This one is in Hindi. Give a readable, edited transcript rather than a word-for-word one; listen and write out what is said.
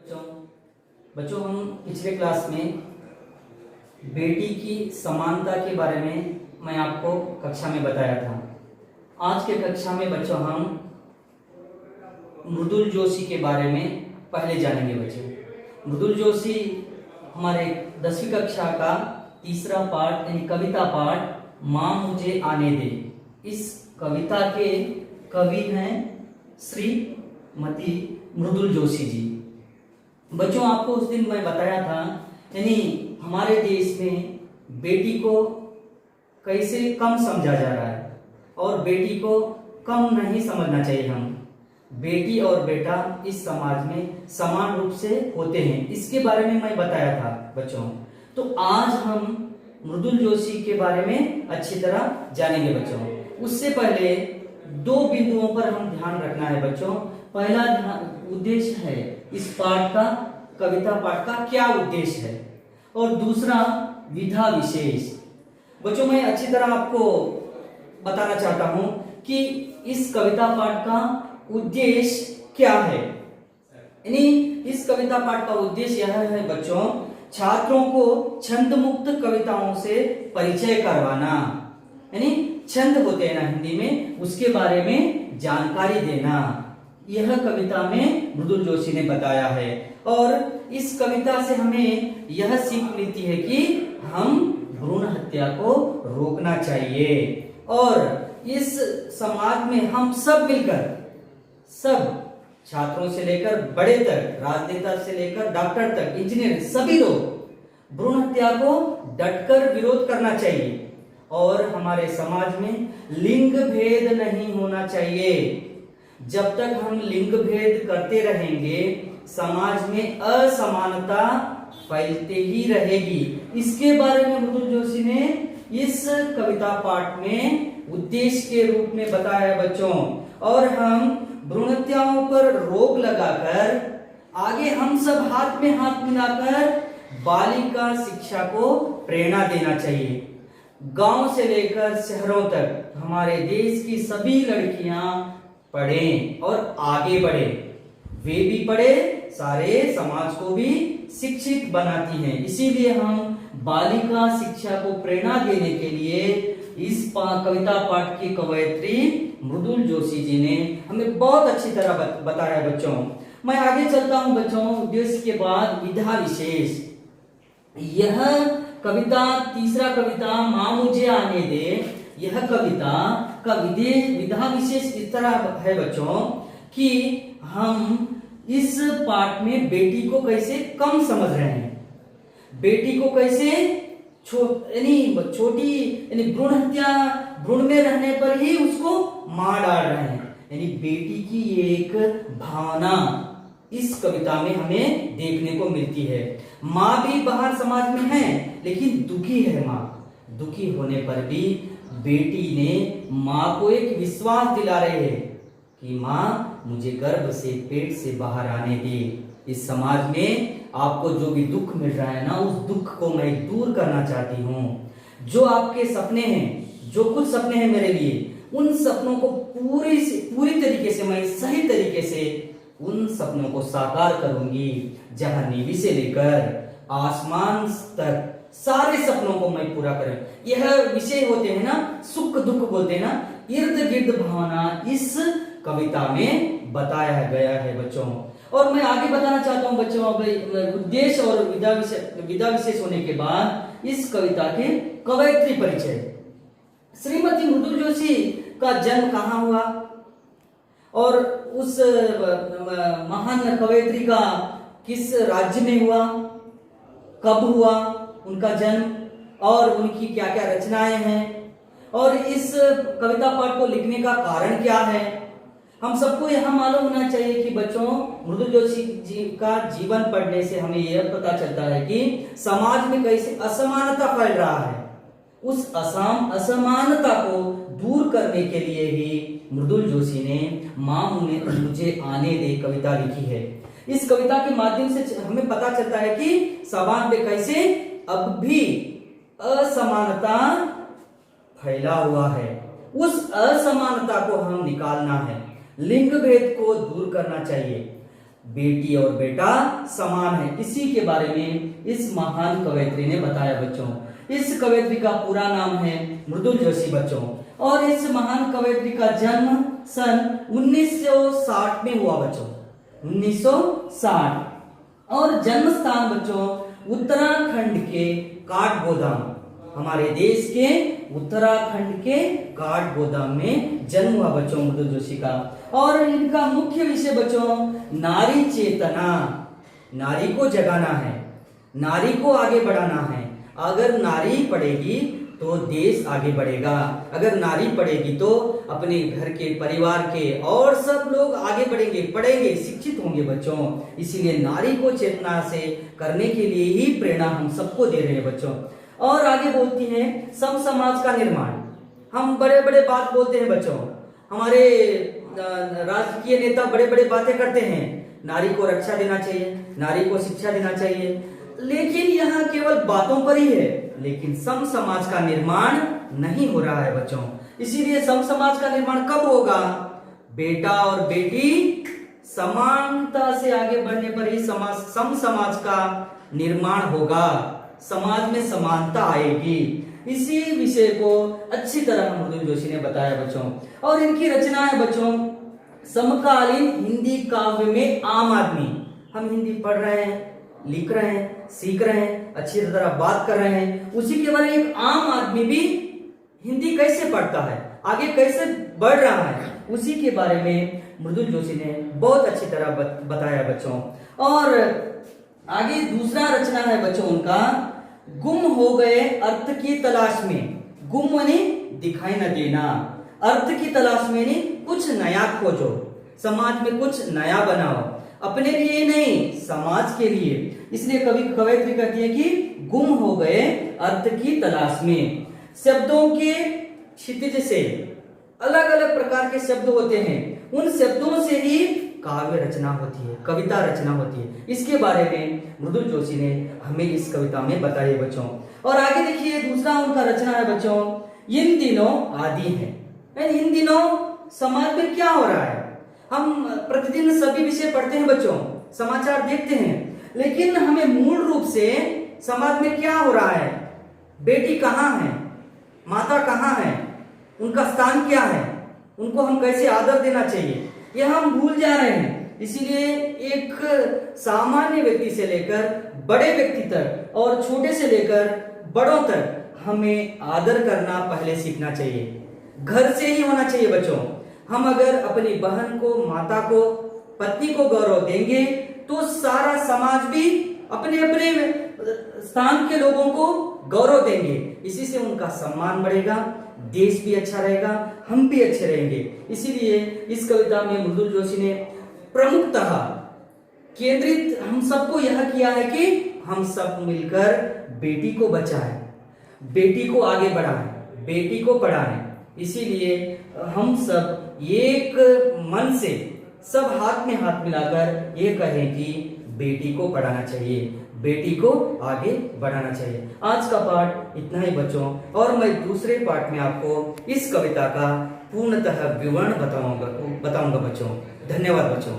बच्चों हम पिछले क्लास में बेटी की समानता के बारे में मैं आपको कक्षा में बताया था। आज के कक्षा में बच्चों हम मृदुल जोशी के बारे में पहले जानेंगे। बच्चों मृदुल जोशी हमारे 10वीं कक्षा का तीसरा पाठ यानी कविता पाठ माँ मुझे आने दे। इस कविता के कवि हैं श्रीमती मृदुल जोशी जी। बच्चों आपको उस दिन मैं बताया था यानी हमारे देश में बेटी को कैसे कम समझा जा रहा है और बेटी को कम नहीं समझना चाहिए। हम बेटी और बेटा इस समाज में समान रूप से होते हैं, इसके बारे में मैं बताया था बच्चों। तो आज हम मृदुल जोशी के बारे में अच्छी तरह जानेंगे बच्चों। उससे पहले दो बिंदुओं पर हम ध्यान रखना है बच्चों। पहला उद्देश्य है इस पाठ का, कविता पाठ का क्या उद्देश्य है, और दूसरा विधा विशेष। बच्चों मैं अच्छी तरह आपको बताना चाहता हूं कि इस कविता पाठ का उद्देश्य क्या है। यानी इस कविता पाठ का उद्देश्य यह है बच्चों, छात्रों को छंद मुक्त कविताओं से परिचय करवाना। यानी छंद होते हैं ना हिंदी में, उसके बारे में जानकारी देना। यह कविता में मृदुल जोशी ने बताया है। और इस कविता से हमें यह सीख मिलती है कि हम भ्रूण हत्या को रोकना चाहिए और इस समाज में हम सब मिलकर, सब छात्रों से लेकर बड़े तक, राजनेता से लेकर डॉक्टर तक, इंजीनियर, सभी लोग भ्रूण हत्या को डटकर विरोध करना चाहिए। और हमारे समाज में लिंग भेद नहीं होना चाहिए। जब तक हम लिंग भेद करते रहेंगे समाज में असमानता फैलते ही रहेगी। इसके बारे में मृदुल जोशी ने इस कविता पाठ में उद्देश्य के रूप में बताया है बच्चों। और हम भ्रूण हत्याओं पर रोक लगाकर आगे हम सब हाथ में हाथ मिलाकर बालिका शिक्षा को प्रेरणा देना चाहिए। गांव से लेकर शहरों तक हमारे देश की सभी लड़कियां पढ़ें और आगे बढ़े। वे भी पढ़े, सारे समाज को भी शिक्षित बनाती हैं। इसीलिए हम बालिका शिक्षा को प्रेरणा देने के लिए इस कविता पाठ की कवयित्री मृदुल जोशी जी ने हमें बहुत अच्छी तरह बताया है बच्चों। मैं आगे चलता हूं बच्चों। उद्देश्य के बाद विधा विशेष। यह कविता, तीसरा कविता माँ मुझे आने दे, यह कविता का विधा विशेष इस तरह है बच्चों कि हम इस पाठ में बेटी को कैसे कम समझ रहे हैं, बेटी को कैसे छोटी यानी भ्रूण हत्या, भ्रूण में रहने पर ही उसको मार डाल रहे हैं। यानी बेटी की एक भावना इस कविता में हमें देखने को मिलती है। माँ भी बाहर समाज में है लेकिन दुखी है माँ। दुखी होने पर भी बेटी ने माँ को एक विश्वास दिला रहे हैं कि माँ मुझे गर्भ से, पेट से बाहर आने दे। इस समाज में आपको जो भी दुख मिल रहा है ना, उस दुख को मैं दूर करना चाहती हूँ। जो आपके सपने हैं, जो कुछ सपने हैं मेरे लिए, उन सपनों को पूरी तरीके से, मैं सही तरीके से उन सपनों को साकार करूंगी। जहां नीवी से लेकर आसमान तक सारे सपनों को मैं पूरा करूं। यह विषय होते हैं ना, सुख दुख बोलते हैं ना, इर्द गिर्द भावना इस कविता में बताया गया है बच्चों। और मैं आगे बताना चाहता हूं बच्चों, उद्देश्य और विधा विशेष होने के बाद इस कविता के कवयित्री परिचय। श्रीमती मृदुल जोशी का जन्म कहाँ हुआ और उस महान कवयित्री का किस राज्य में हुआ, कब हुआ उनका जन्म, और उनकी क्या क्या रचनाएं हैं, और इस कविता पाठ को लिखने का कारण क्या है। हम सबको यह मालूम होना चाहिए कि बच्चों मृदुल जोशी जी का जीवन पढ़ने से हमें यह पता चलता है कि समाज में कैसे असमानता फैल रहा है। उस असमानता को दूर करने के लिए ही मृदुल जोशी ने माँ मुझे आने दे कविता लिखी है। इस कविता के माध्यम से हमें पता चलता है कि समाज में कैसे अब भी असमानता फैला हुआ है। उस असमानता को हम निकालना है, लिंग भेद को दूर करना चाहिए। बेटी और बेटा समान है। इसी के बारे में इस महान कवयित्री ने बताया बच्चों। इस कवयित्री का पूरा नाम है मृदुल जोशी बच्चों। और इस महान कवयित्री का जन्म सन 1960 में हुआ बच्चों, 1960। और जन्म स्थान बच्चों उत्तराखंड के काठगोदाम, हमारे देश के उत्तराखंड के काठगोदाम में जन्म हुआ बच्चों मृदुल जोशी का। और इनका मुख्य विषय बच्चों नारी चेतना, नारी को जगाना है, नारी को आगे बढ़ाना है। अगर नारी पढ़ेगी तो देश आगे बढ़ेगा, अगर नारी पढ़ेगी तो अपने घर के, परिवार के और सब लोग आगे बढ़ेंगे, पढ़ेंगे, शिक्षित होंगे बच्चों। इसीलिए नारी को चेतना से करने के लिए ही प्रेरणा हम सबको दे रहे हैं बच्चों। और आगे बोलती हैं सम समाज का निर्माण। हम बड़े बड़े बात बोलते हैं बच्चों, हमारे राजकीय नेता बड़े बड़े बातें करते हैं, नारी को रक्षा देना चाहिए, नारी को शिक्षा देना चाहिए, लेकिन यहाँ केवल बातों पर ही है, लेकिन सम समाज का निर्माण नहीं हो रहा है बच्चों। इसीलिए सम समाज का निर्माण कब होगा? बेटा और बेटी समानता से आगे बढ़ने पर ही सम समाज का निर्माण होगा, समाज में समानता आएगी। इसी विषय को अच्छी तरह मृदुल जोशी ने बताया बच्चों। और इनकी रचना है बच्चों समकालीन हिंदी काव्य में आम आदमी। हम हिंदी पढ़ रहे हैं, लिख रहे हैं, सीख रहे हैं, अच्छी तरह बात कर रहे हैं, उसी के बारे में एक आम आदमी भी हिंदी कैसे पढ़ता है, आगे कैसे बढ़ रहा है, उसी के बारे में मृदुल जोशी ने बहुत अच्छी तरह बताया बच्चों। और आगे दूसरा रचना है बच्चों उनका गुम हो गए अर्थ की तलाश में। गुम यानी दिखाई न देना, अर्थ की तलाश में नहीं, कुछ नया खोजो, समाज में कुछ नया बनाओ, अपने लिए नहीं समाज के लिए। इसलिए कवयित्री कहती है कि गुम हो गए अर्थ की तलाश में। शब्दों के क्षितिज से अलग अलग प्रकार के शब्द होते हैं, उन शब्दों से ही काव्य रचना होती है, कविता रचना होती है। इसके बारे में मृदुल जोशी ने हमें इस कविता में बताया बच्चों। और आगे देखिए दूसरा उनका रचना है बच्चों इन दिनों आदि है। इन दिनों समाज में क्या हो रहा है? हम प्रतिदिन सभी विषय पढ़ते हैं बच्चों, समाचार देखते हैं, लेकिन हमें मूल रूप से समाज में क्या हो रहा है, बेटी कहाँ है, माता कहाँ है, उनका स्थान क्या है, उनको हम कैसे आदर देना चाहिए, यह हम भूल जा रहे हैं। इसीलिए एक सामान्य व्यक्ति से लेकर बड़े व्यक्ति तक और छोटे से लेकर बड़ों तक हमें आदर करना पहले सीखना चाहिए, घर से ही होना चाहिए बच्चों। हम अगर अपनी बहन को, माता को, पत्नी को गौरव देंगे तो सारा समाज भी अपने अपने स्थान के लोगों को गौरव देंगे। इसी से उनका सम्मान बढ़ेगा, देश भी अच्छा रहेगा, हम भी अच्छे रहेंगे। इसीलिए इस कविता में मृदुल जोशी ने प्रमुखतः केंद्रित हम सबको यह किया है कि हम सब मिलकर बेटी को बचाएं, बेटी को आगे बढ़ाएं, बेटी को पढ़ाएं। इसीलिए हम सब एक मन से सब हाथ में हाथ मिलाकर ये कहें कि बेटी को पढ़ाना चाहिए, बेटी को आगे बढ़ाना चाहिए। आज का पाठ इतना ही बच्चों, और मैं दूसरे पाठ में आपको इस कविता का पूर्णतः विवरण बताऊंगा बच्चों। धन्यवाद बच्चों।